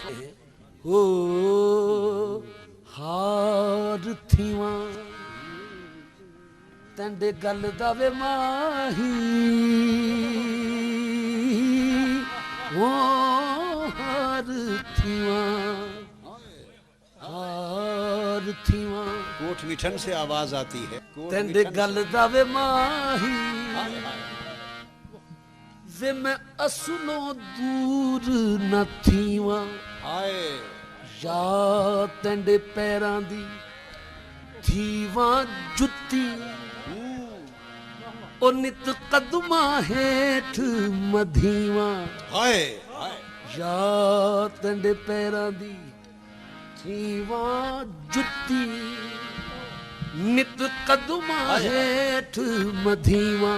ओ हार थीवा तेंदे गल दा वे माही ओ हार थीवा कोट मिठन से आवाज आती है तेंदे गल दा वे माही वे मैं असलों दूर न थीवा या तेंदे पैरां दी थीवा जुत्ती ओ नित कदमा हेठ मधीवा या तेंदे पैरां दी थीवा जुत्ती नित कदमा हेठ मधीवा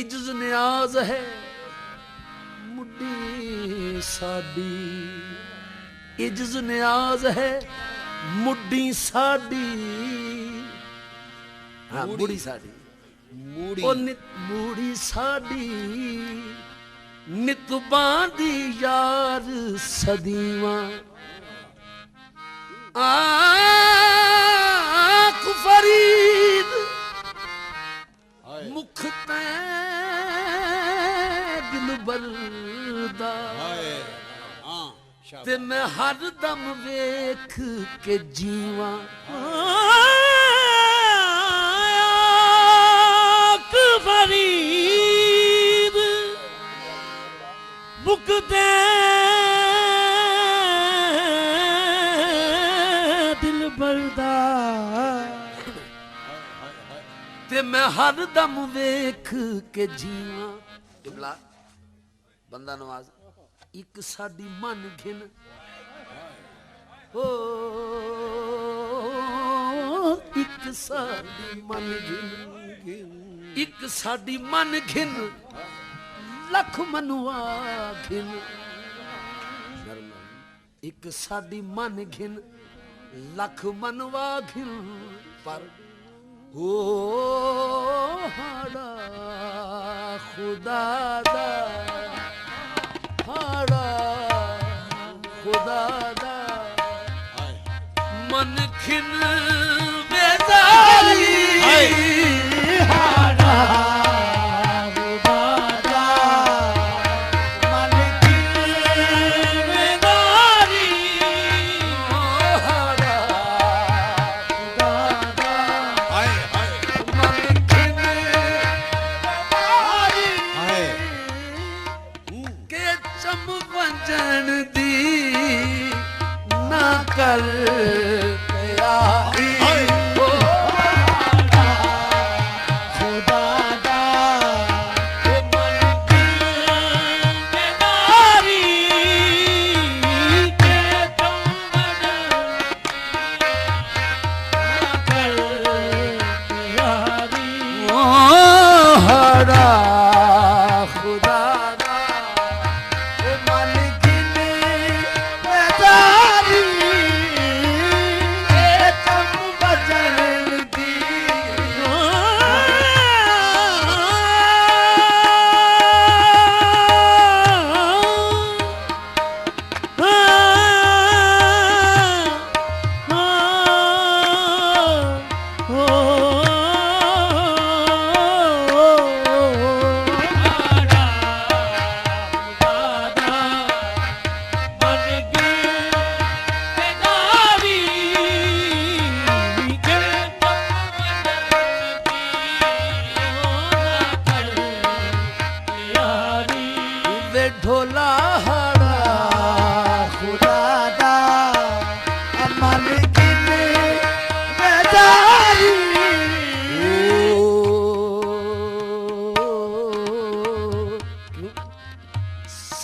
इज्ज न्याज है मुड्डी साडी इज्ज न्याज है मुड्डी साडी हाँ मुड़ी साडी ओ नित मुड़ी साडी नित बांधी यार सदीवा आख फरीद मुख तै दिल बरदा ते मैं हर दम वेख के जीवा आख फरीद मुख तै ते मैं हर दम वेख के जीवा टिबला बंदा नवाज एक साडी मन घिन ओ एक साडी मन घिन एक साडी मन घिन लख मनुआ घिन एक साडी मन घिन लख मनवा घिन पर ओ हाड़ा खुदा दा हाड़ा खुदा दा मन खिन बेदारी हाड़ा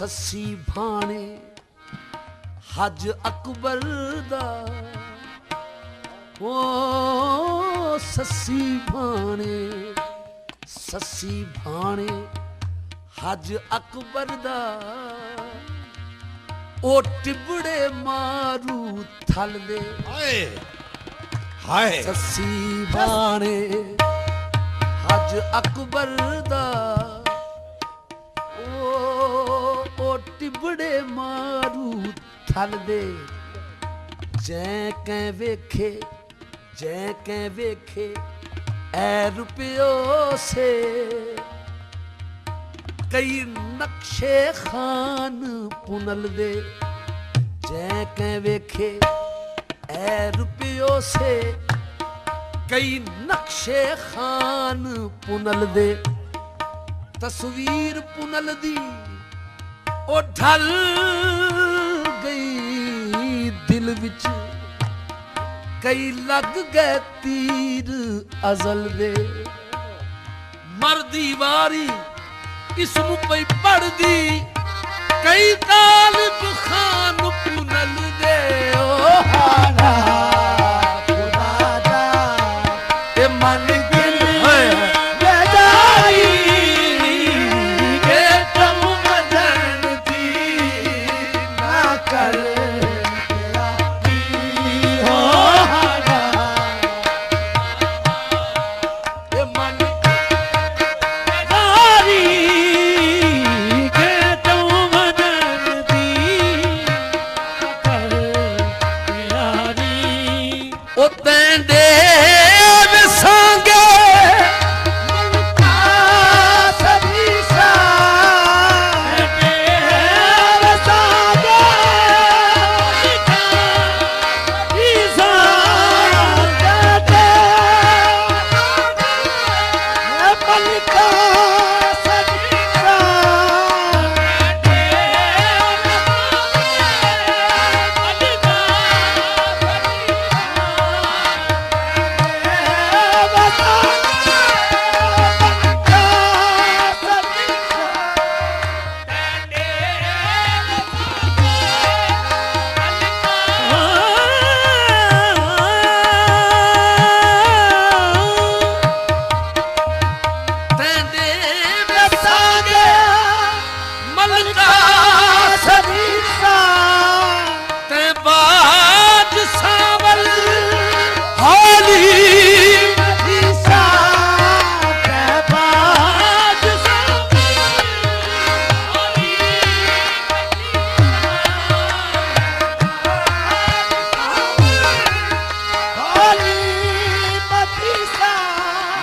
ससी भाने हज अकबर दा ओ ससी भाने हज अकबर दा ओ टिबड़े मारू थल दे हाय ससी भाने हज अकबर दा ओ टिबड़े मारू थल दे जै कै वेखे ऐ रुपयो से कई नक्शे खान पुनल दे जै कै वेखे ऐ रुपयो से कई नक्शे खान पुनल दे तस्वीर पुनल दी ओ ढल गई दिल विच कई लग गए तीर अजल दे मरदी वारी इसमु पई पढ़दी कई तालिब खान पुनल दे ओ हारा खुदा दा ए मन गिन बेदाई के तुम मदन दी ना कर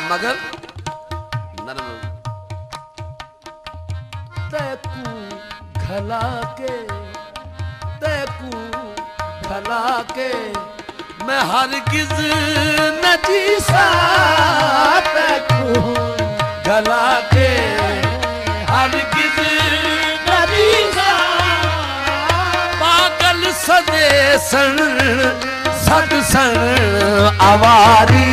मगर नरम तैकू खला के मैं हरगिज न जीसा तैकू खला के हरगिज न जीसा पागल सदे सन सद सन आवारी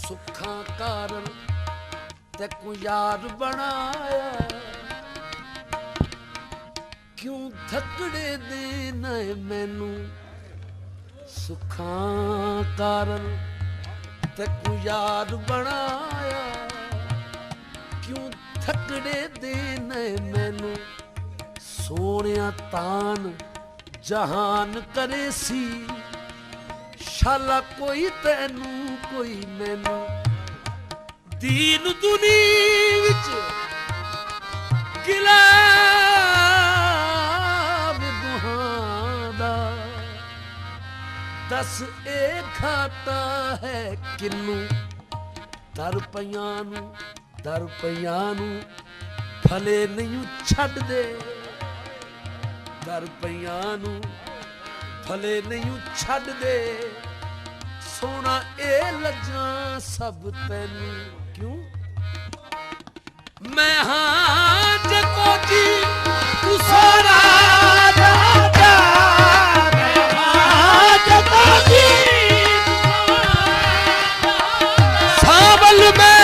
सुखा कारण तेकू यार बनाया क्यों थकड़े देना मैनू सुखा कारण तेकू यार बनाया क्यों थकड़े देना मैनू सोनिया तान जहान करे सी शाला कोई तैनू कोई मैनू दीन दुनी विच गिला दुहां दस ए घाटा है किनू दर पईयां नू भले नहीं छड्ड दे दर पईयां नू भले नहीं छड्ड दे सोना ए लज्जां सब तैनू क्यों मैं हां जको जी तू सोना राजा मैं हां जको जी सावल में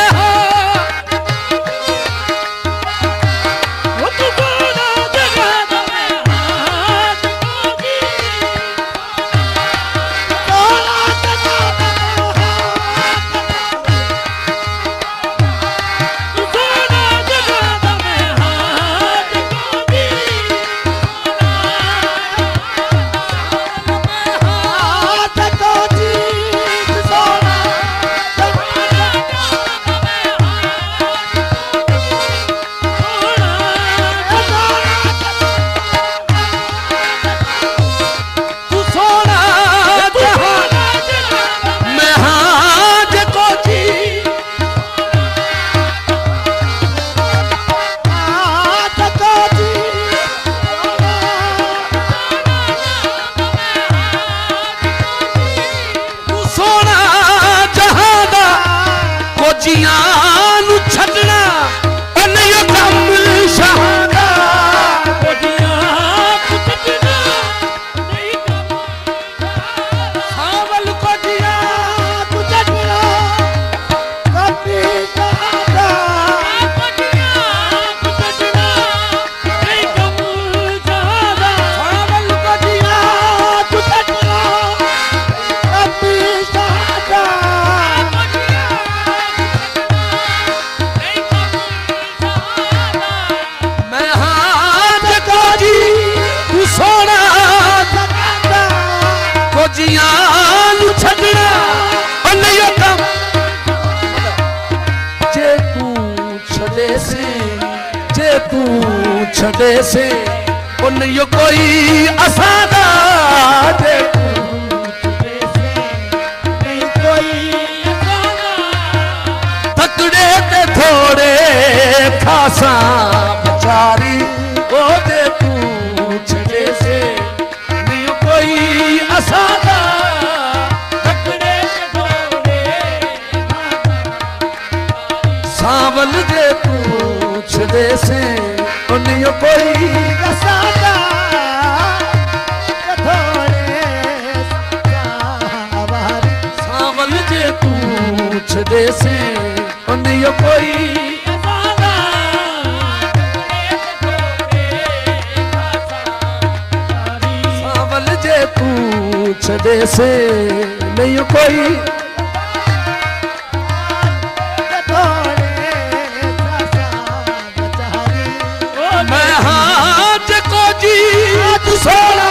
छड़े से उन यो कोई असादा दे कोई तकड़े ते थोड़े खासा बेचारी ओ दे तू छड़े से नहीं कोई असादा तकड़े ते थोड़े सावल दे तू छड़े से उन्हीं कोई कसादा थोड़े सावल जे पूछ दे से उन्हीं कोई सावल जे पूछ दे से नहीं कोई मैं हाँ जको जी तू सोना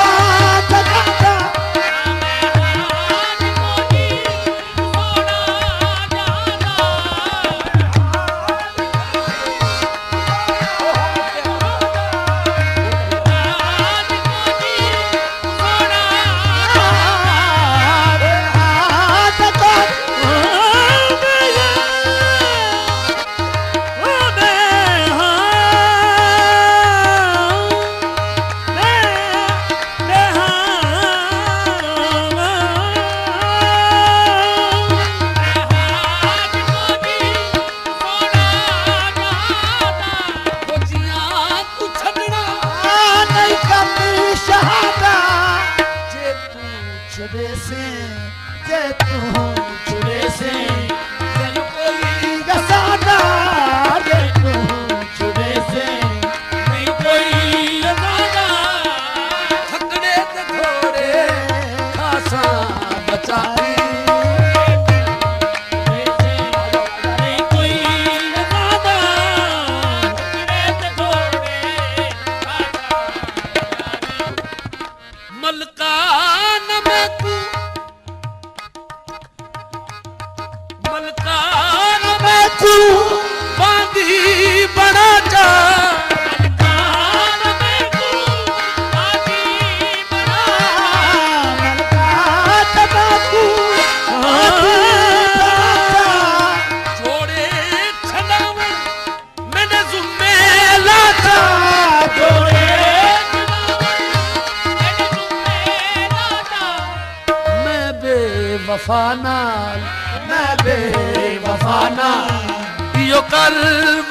बेवफा नाल, मैं बेवफा नाल यो कर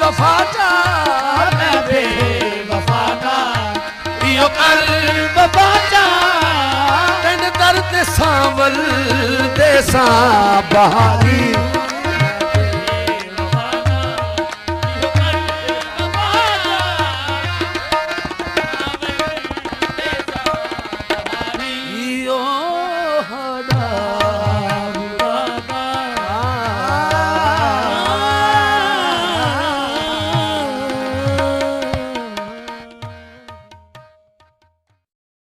वफा चाल, मैं बेवफा नाल यो कर वफा चाल। तेन दर्द सांवल दे सा बहारी